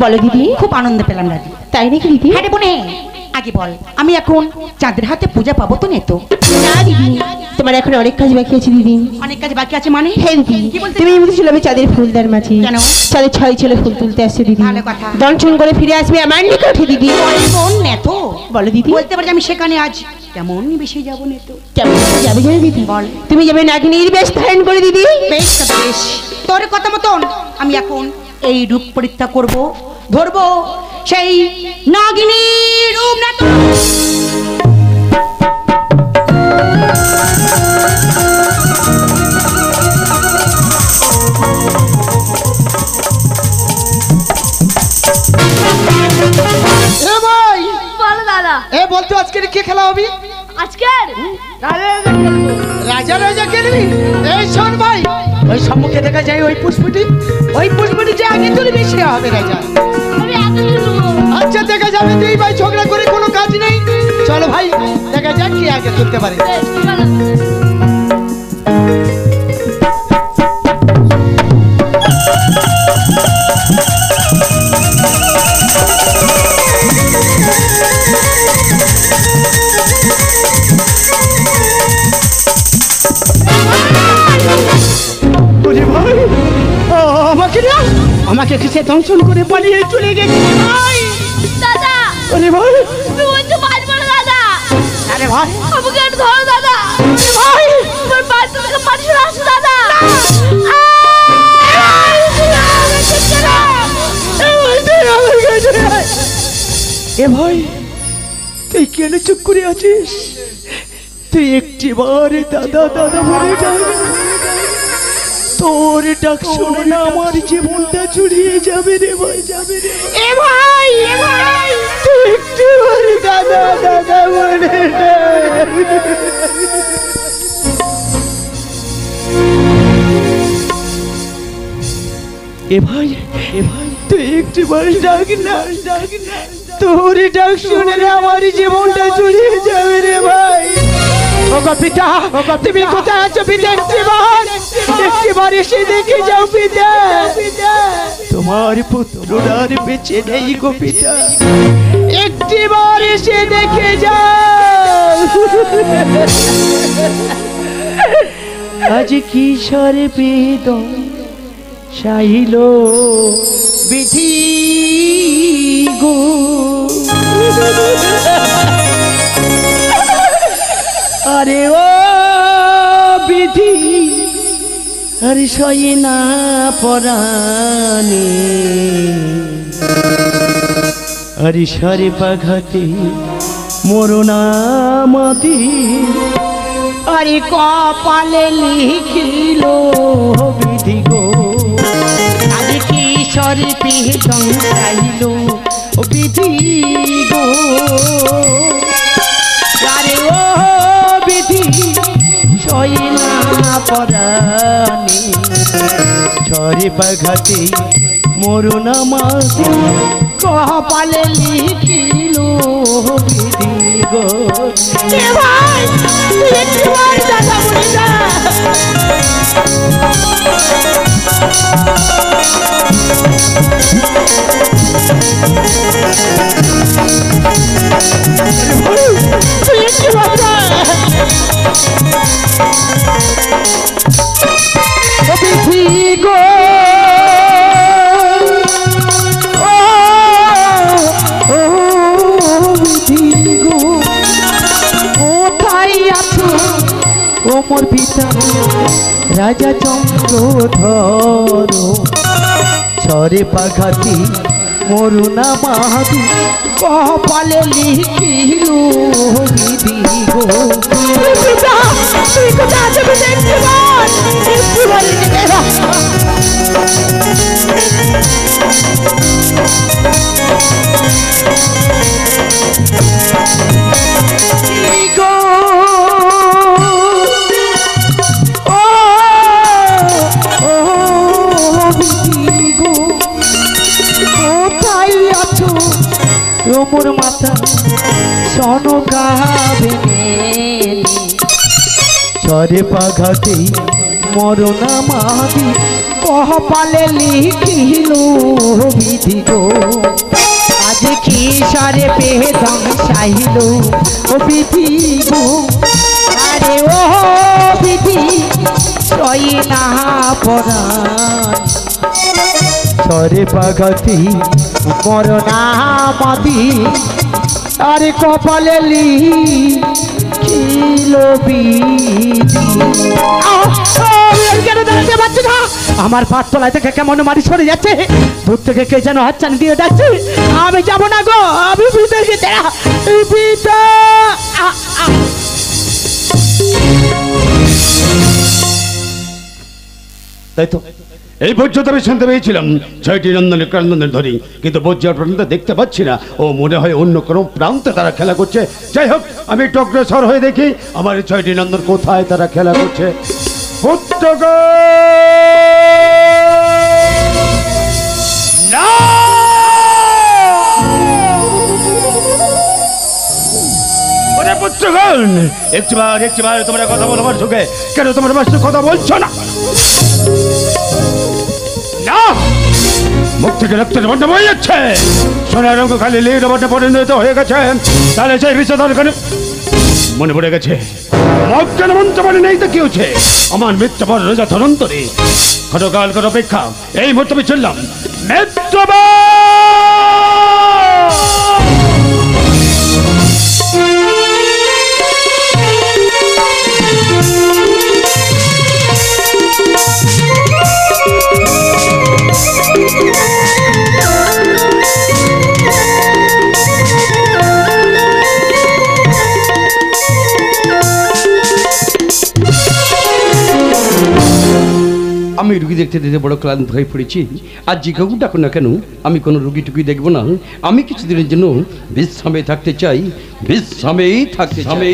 বলো দিদি। খুব আনন্দ পেলাম দাদি। তাই নাকি দিদি? হ্যাঁ রে বোনে, আগে বল, আমি এখন চাঁদের হাতে পূজা পাবো তো নেতো? না দিদি, তোমার এখন অনেক কাজ বাকি আছে দিদি। অনেক কাজ বাকি আছে মানে? হ্যাঁ দিদি, কি বলতে? তুমি বলেছিলে আমি চাঁদের ফুলদার মাঝি। কেন? চাঁদের ছয় ছেলে ফুল তুলতে আসছে দিদি। ভালো কথা। দর্শন করে ফিরে আসবে আমার নিকটে দিদি। বোন নেতো, বলো দিদি। বলতে পারি আমি সেখানে আজ কেমন বেশি যাবো নেতো। কেমন যাবে জানো দিদি? বল। তুমি যাবে নাগিনীর বেশ ধারণ করে দিদি। বেশ তো বেশ, তোর কথা মতন আমি এখন এই রূপ পরীক্ষা করব, ধরবো সেই নাগিনী রূপ নেতো। বলতো আজকের কি খেলা হবে? আজকের রাজা রাজা খেলবি? এই শোন ভাই, ওই সম্মুখে দেখা যায় ওই পুষ্পটি যে আগে তুলবি সে হবে রাজা। আমি আগে তুলবো। আচ্ছা দেখা যাবে, তুই ভাই ঝগড়া করে কোনো কাজ নেই। চলো ভাই দেখা যাক কি আগে তুলতে পারে। আমাকে কিসে দংশন করে পালিয়ে চলে গেছে ভাই। দাদা ওরে ভাই, তুমি বলছো মারবো না দাদা। আরে ভাই আমাকে একটু ধরো দাদা। ভাই আমার বাড়ি থেকে পানি চলে আসছে দাদা। এ ভাই তুই কেন চুপ করে আছিস? তুই একটিবার দাদা দাদা বলে ডাক, তোর ডাক শুনে না আমার জীবনটা চুরিয়ে যাবে রে ভাই, যাবে রে। এ ভাই, এ ভাই, তুই একটিবার দাদা দাদা বলে ডাক। এ ভাই তুই একটিবার ডাক না, তোর ডাক শুনে না আমার জীবনটা চুরিয়ে যাবে রে ভাই। ওগো পিতা, তুমি কোথায় আছো পিতা? একটিবার এসে দেখে যাও পিতা। তোমার পুত্রটার বেঁচে নেই গো পিতা, একটিবার এসে দেখে যাও। আজ কিশোর বেদন চাইল বিধি গো, আরে ও বিধি আরে সই না পরাণে, আরে সারে বাঘাতে মরণামাদি আরে কপালে লিখিল বিধি গো। আজ কিশোর বেদন চাইল বিধি গো, আরে ও বিধি সই না পরাণে, ছড়ে বাঘাতে মরণামাদি কপালে লিখিল বিধি গো। এ ভাই তুই একবার দাদা বলে যা। তুই একবার বিধি গো, মোর পিতা রাজা চন্দ্রধর, ছরে পাঘাতি মরুনা মাহাদি কপালে লিখিল বিধি গো। পিতা তুই কোথায় আছো পিতা? একবার গো। মোর মাথা সনকা ভেঙে, ছরে পাঘাতে মরণা মাদি কপালে লিখিল বিধি গো আজ কি সারে পেদম চাইল ও বিধি গো আরে ও বিধি সই না পরাণ সরে পাগতি মরনা মাতি আরে কপালে লিখিলো বিধি আমার পাঁচ তলায় থেকে কেমন মারি সরে যাচ্ছে দূর থেকে কে যেন হাতছানি দিয়ে ডাকছে আমি যাবো না গো আমি বিদেশে তাই তো এই পর্যন্ত আমি শুনতে পেয়েছিলাম 6টি নন্দনের ক্রন্দনের ধ্বনি, কিন্তু বজ্জার পর্যন্ত দেখতে পাচ্ছি না। ও মনে হয় অন্য কোনো প্রান্তে তারা খেলা করছে। যাই হোক, আমি একটু অগ্রসর হয়ে দেখি আমার এই 6টি নন্দন কোথায় তারা খেলা করছে। না পুত্রগণ, একটিবার তোমরা কথা বলো আমার চোখে। কেন তোমরা আমার সাথে কথা বলছো না? না, মুখ থেকে রক্তের বন্যা বয়ে যাচ্ছে। সোনার রঙ খালি লীর বন্যা পরিণত হয়ে গেছে। তাহলে সেই বিষধর কেন মনে পড়ে গেছে? কেন মন্ত্র মনে নেই তো কি হচ্ছে? আমার মৃত্যু পর রোজা ধরন্তরে ক্ষণকাল কর অপেক্ষা। এই মুহূর্তে আমি চললাম মৃত্যু। আমি রুগী দেখতে দেখতে বড় ক্লান্ত হয়ে পড়েছি। আর জিজ্ঞাসা ডাকো না কেন, আমি কোনো রুগী টুকি দেখবো না। আমি কিছুদিনের জন্য বিশ্রামে থাকতে চাই, বিশ্রামেই থাকতে চাই।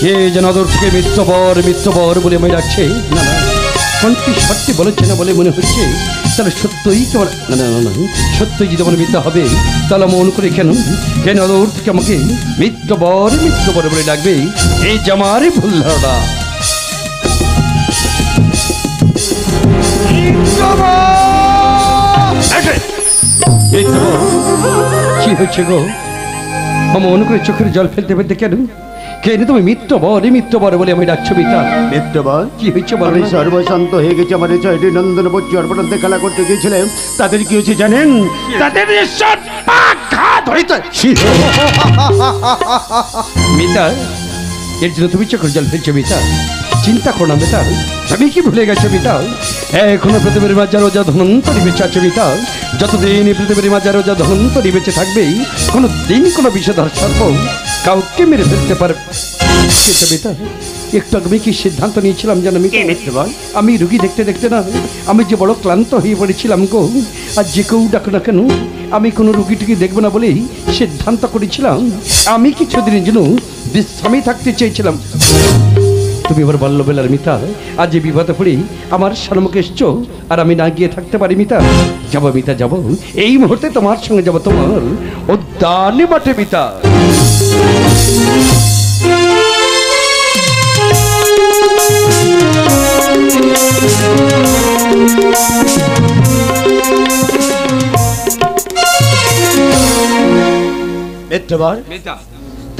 কে যেন আদর থেকে মিথ্যবর বলে আমি ডাকছে। না না, কোনটি সত্যি বলেছে না বলে মনে হচ্ছে। তাহলে সত্যই তোমার না না না সত্যই যদি আমার মিথ্যা হবে, তাহলে মন করে কেন কেন আদর থেকে আমাকে মিথ্যবর বলে ডাকবে? এই যে আমার ভুল ধারণা। কি হচ্ছে গো? আমার মন করে চোখের জল ফেলতে ফেলতে কেন তুমি মিথ্যবর বলে আমি ডাকছো? মিথ্যা মিথ্যবর কি হচ্ছে বলো? আমি সর্বশান্ত হয়ে গেছে। আমার 6টি নন্দন বজ্জার পর্যন্ত খেলা করতে গিয়েছিলেন। তাদের কি হয়েছে জানেন? তাদের মিতা, এর জন্য তুমি চোখের জল ফেলছো? মিতা, চিন্তা করো না মিতা, তুমি কি ভুলে গেছো মিতা? এখনো পৃথিবীর মাঝে রোজা ধনন্তরী বেঁচে আছে মিতা। যতদিন পৃথিবীর মাঝে রোজা ধনন্তরী বেঁচে থাকবেই, কোনো দিন কোনো বিষধর সর্প কাউকে মেরে ফেলতে পারবে মিতা। একটু আগে কি সিদ্ধান্ত নিয়েছিলাম জানো মিতা? আমি রুগী দেখতে দেখতে না আমি যে বড় ক্লান্ত হয়ে পড়েছিলাম গো। আর যে কেউ ডাকো না কেন, আমি কোনো রুগী টুকি দেখবো না বলেই সিদ্ধান্ত করেছিলাম। আমি কিছুদিনের জন্য বিশ্রামে থাকতে চেয়েছিলাম। তুমি আমার বাল্যবেলার মিতা, আজ যে বিপদে পড়ি আমার সম্মুখে এসছো, আর আমি না গিয়ে থাকতে পারি মিতা? যাবো মিতা, যাবো। এই মুহূর্তে তোমার সঙ্গে যাবো তোমার উদ্যানে মাঠে মিতা।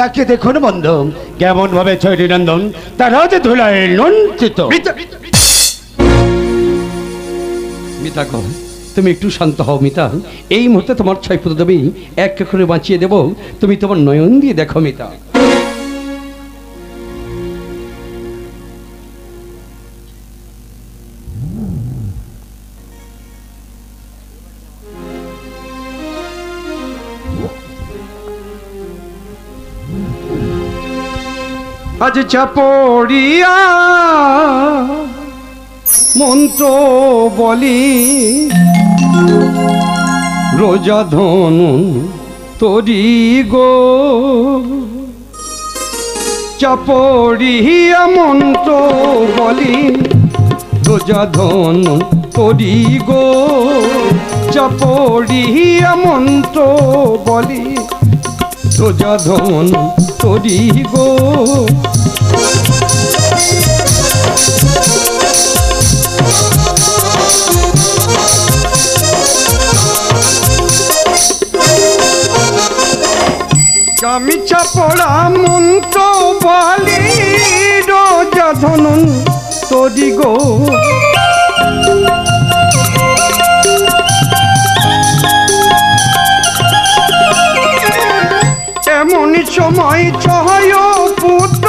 তাকে দেখুন বন্ধু, কেমন ভাবে 6টি নন্দন তারা যে ধুলায় লঞ্চিত। মিতা গো, তুমি একটু শান্ত হও মিতা। এই মুহূর্তে তোমার 6 পুত্র আমি এক করে বাঁচিয়ে দেব। তুমি তোমার নয়ন দিয়ে দেখো মিতা। আজ চাপড়িয়া মন্ত্র বলি, রোজা ধন তোরি গো। চাপড়িয়া মন্ত্র বলি, রোজা ধন তোরি গো। চাপড়িয়া মন্ত্র বলি, রোজা ধন তোরি গো। আমি চাপড়া মন্ত্র বলি রোজা ধনন তোরি গো এমন সময় ছয় পুত্র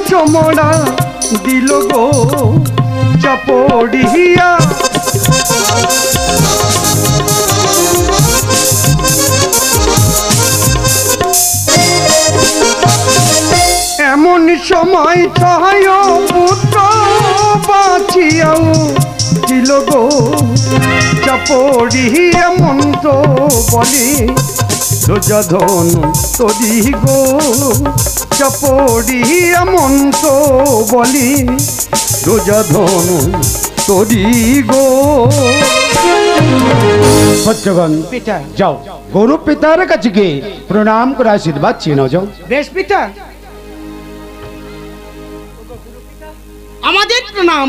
চমড়া দিল গো চাপড়িয়া এমন সময় ছয় পুত্র বাঁচিয়াও দিল গো চাপড়িয়া মন্ত্র বলি রোজা ধন তোরি গো চাপড়িয়া মন্ত্র বলি রোজা ধন তোরি গো সত্যগণ পিতা যাও গুরু পিতার কাছে গিয়ে প্রণাম করে আশীর্বাদ চেয়ে নাও যাও। বেশ পিতা আমাদের প্রণাম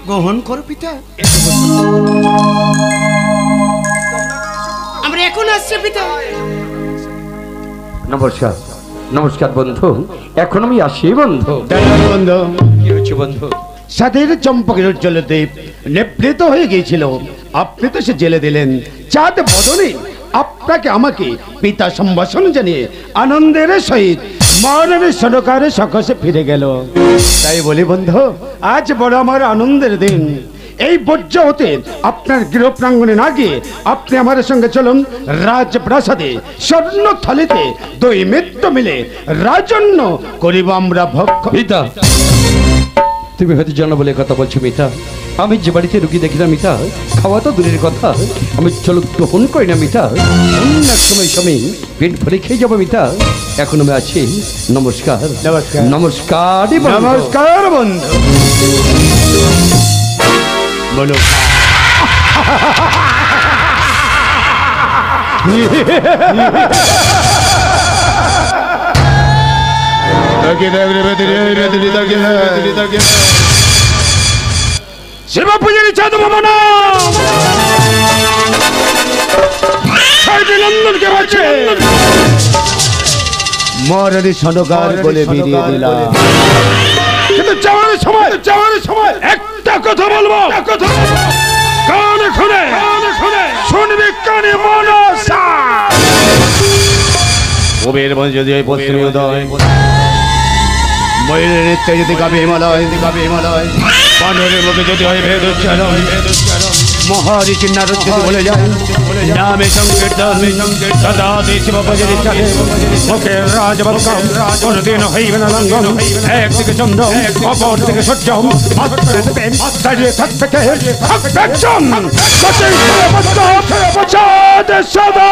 গ্রহণ করো পিতা আমরা এখন আসছি পিতা নমস্কার নমস্কার বন্ধু এখন আমি আসি বন্ধু বন্ধু কি হচ্ছে বন্ধু সাথের চম্পকের উজ্জ্বলতে নিবৃত হয়ে গিয়েছিল, আপনি তো সে জেলে দিলেন। চাঁদ বদনে আপনাকে আমাকে পিতা সম্ভাষণ জানিয়ে আনন্দের সহিত মরণের সরকারে সকসে ফিরে গেল। তাই বলি বন্ধু, আজ বড় আমার আনন্দের দিন। এই বর্জ্য হতে আপনার গৃহ প্রাঙ্গণে না গিয়ে আপনি আমাদের সঙ্গে চলুন রাজপ্রাসাদে। স্বর্ণ থালিতে দুই মিত্র মিলে রাজন্য করিব আমরা ভক্ষ। মিতা তুমি হয়তো জানো বলে কথা বলছো মিতা, আমি যে বাড়িতে রুগী দেখি না মিতা, খাওয়া তো দূরের কথা, আমি চলো গ্রহণ করি না মিতা। অন্য এক সময় পেট ভরে খেয়ে যাবো মিতা। এখন আমি আছি। নমস্কার নমস্কার। নমস্কার নমস্কার বন্ধু। বলো শিবা পূজারি চাঁদ মামনা নন্দনকে বলছে মরণে সনকার বলে বেরিয়ে দিলাম, কিন্তু যাওয়ার সময় একটা কথা বলবো, কানে শুনে শুনবি কানে মনসা। কবির বন যদি ওই পশ্চিমী উদয়, ময়ূরের নৃত্যে যদি গাবে হিমালয়, পাণ্ডবের মুখে যদি হয় ভেদ উচ্চারণ, মহারিচির নারদ যদি বলে যায় নামে সংকীর্তন, সদা শিব ভজনের চালে মুখের রাজবল্লম কোনদিন হইবে না লঙ্ঘন। একদিকে চন্দ্র অপর দিকে সূর্য, দাঁড়িয়ে থাকবে কে? সদা